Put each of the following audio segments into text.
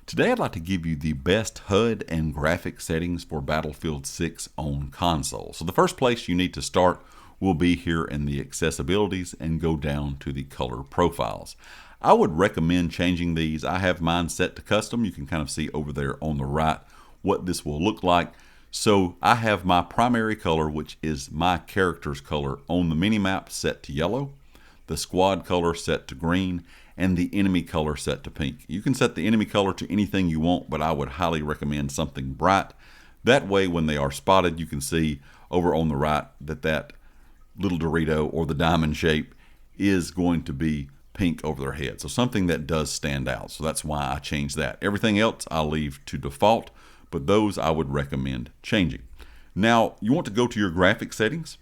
Today I'd like to give you the best HUD and graphic settings for Battlefield 6 on console. So the first place you need to start will be here in the accessibilities and go down to the color profiles. I would recommend changing these. I have mine set to custom. You can kind of see over there on the right what this will look like. So I have my primary color, which is my character's color, on the minimap set to yellow, the squad color set to green, and the enemy color set to pink. You can set the enemy color to anything you want, but I would highly recommend something bright. That way when they are spotted, you can see over on the right that that little Dorito or the diamond shape is going to be pink over their head. So something that does stand out. So that's why I changed that. Everything else I'll leave to default, but those I would recommend changing. Now you want to go to your graphic settings.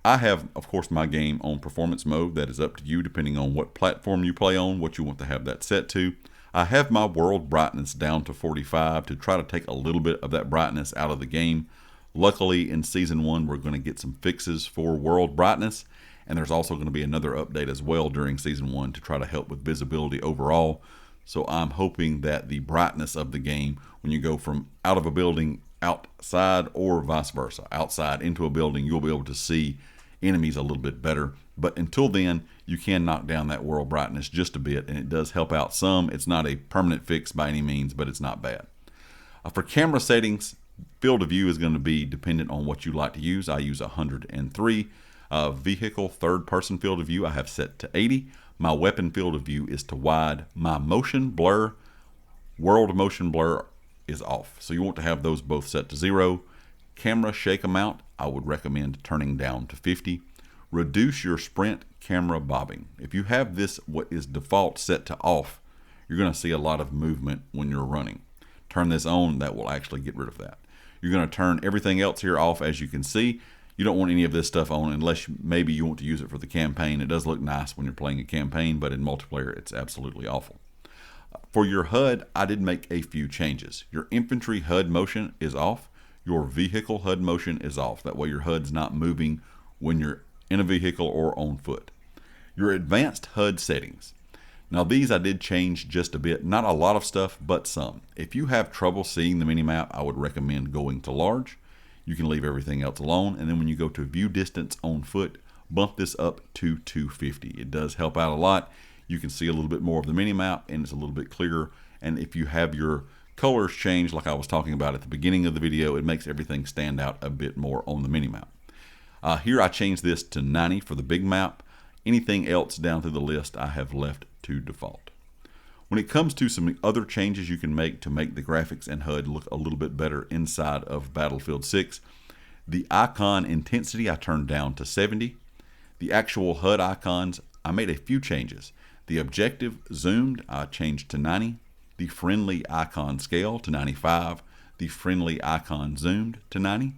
I have, of course, my game on performance mode. That is up to you depending on what platform you play on, what you want to have that set to. I have my world brightness down to 45 to try to take a little bit of that brightness out of the game. Luckily, in Season 1, we're going to get some fixes for world brightness, and there's also going to be another update as well during Season 1 to try to help with visibility overall. So I'm hoping that the brightness of the game, when you go from out of a building outside or vice versa, outside into a building, you'll be able to see enemies a little bit better. But until then, you can knock down that world brightness just a bit, and it does help out some. It's not a permanent fix by any means, but it's not bad. For camera settings, field of view is going to be dependent on what you like to use. I use 103. Vehicle third person field of view I have set to 80. My weapon field of view is to wide. My motion blur, world motion blur, is off. So you want to have those both set to 0. Camera shake amount, I would recommend turning down to 50. Reduce your sprint camera bobbing. If you have this, what is default, set to off, you're going to see a lot of movement when you're running. Turn this on, that will actually get rid of that. You're going to turn everything else here off. As you can see, you don't want any of this stuff on unless maybe you want to use it for the campaign. It does look nice when you're playing a campaign, but in multiplayer, it's absolutely awful. For your HUD, I did make a few changes. Your infantry HUD motion is off. Your vehicle HUD motion is off. That way your HUD's not moving when you're in a vehicle or on foot. Your advanced HUD settings. Now these I did change just a bit. Not a lot of stuff, but some. If you have trouble seeing the minimap, I would recommend going to large. You can leave everything else alone. And then when you go to view distance on foot, bump this up to 250. It does help out a lot. You can see a little bit more of the minimap, and it's a little bit clearer. And if you have your colors changed, like I was talking about at the beginning of the video, it makes everything stand out a bit more on the minimap. Here I changed this to 90 for the big map. Anything else down through the list I have left to default. When it comes to some other changes you can make to make the graphics and HUD look a little bit better inside of Battlefield 6, the icon intensity I turned down to 70. The actual HUD icons, I made a few changes. The objective zoomed, I changed to 90. The friendly icon scale to 95. The friendly icon zoomed to 90.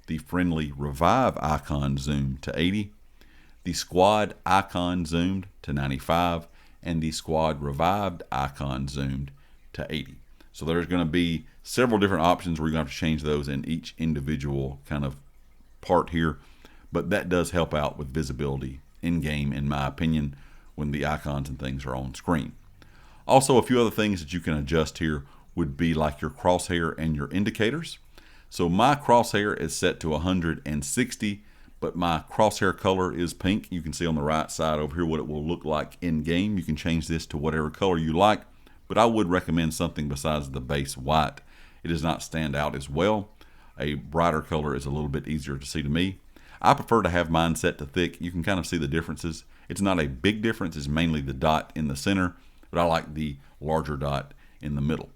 The friendly revive icon zoomed to 80. The squad icon zoomed to 95. And the squad revived icon zoomed to 80. So there's going to be several different options where you're going to have to change those in each individual kind of part here. But that does help out with visibility in game, in my opinion, when the icons and things are on screen. Also, a few other things that you can adjust here would be like your crosshair and your indicators. So my crosshair is set to 160, but my crosshair color is pink. You can see on the right side over here what it will look like in game. You can change this to whatever color you like, but I would recommend something besides the base white. It does not stand out as well. A brighter color is a little bit easier to see to me. I prefer to have mine set to thick. You can kind of see the differences. It's not a big difference. It's mainly the dot in the center, but I like the larger dot in the middle.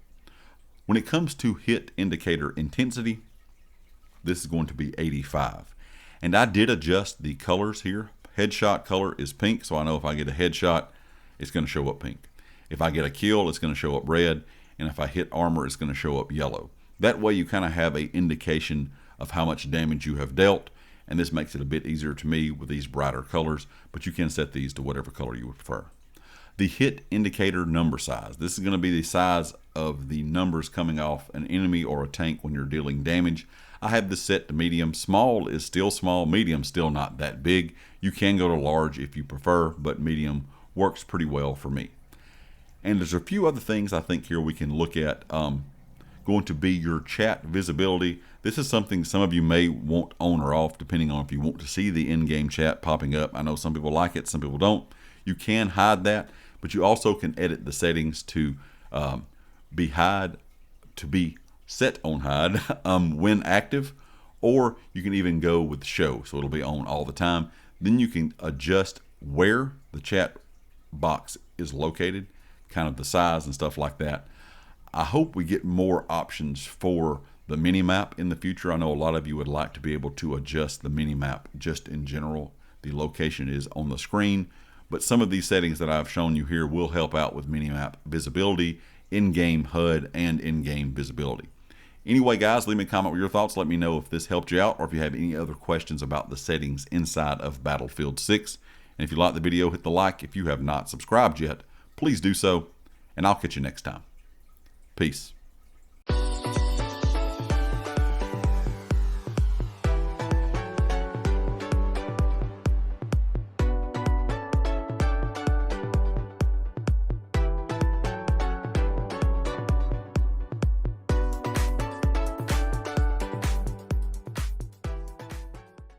When it comes to hit indicator intensity, this is going to be 85. And I did adjust the colors here. Headshot color is pink, so I know if I get a headshot, it's going to show up pink. If I get a kill, it's going to show up red. And if I hit armor, it's going to show up yellow. That way you kind of have an indication of how much damage you have dealt. And this makes it a bit easier to me with these brighter colors, but you can set these to whatever color you would prefer. The hit indicator number size. This is going to be the size of the numbers coming off an enemy or a tank when you're dealing damage. I have this set to medium. Small is still small, medium still not that big. You can go to large if you prefer, but medium works pretty well for me. And there's a few other things I think here we can look at. Going to be your chat visibility. This is something some of you may want on or off depending on if you want to see the in-game chat popping up. I know some people like it, some people don't. You can hide that, but you also can edit the settings to be set on hide when active, or you can even go with show, so it'll be on all the time. Then you can adjust where the chat box is located, kind of the size and stuff like that. I hope we get more options for the mini map in the future. I know a lot of you would like to be able to adjust the mini map just in general. The location is on the screen, but some of these settings that I've shown you here will help out with mini map visibility, in-game HUD, and in-game visibility. Anyway, guys, leave me a comment with your thoughts. Let me know if this helped you out or if you have any other questions about the settings inside of Battlefield 6. And if you like the video, hit the like. If you have not subscribed yet, please do so, and I'll catch you next time. Peace.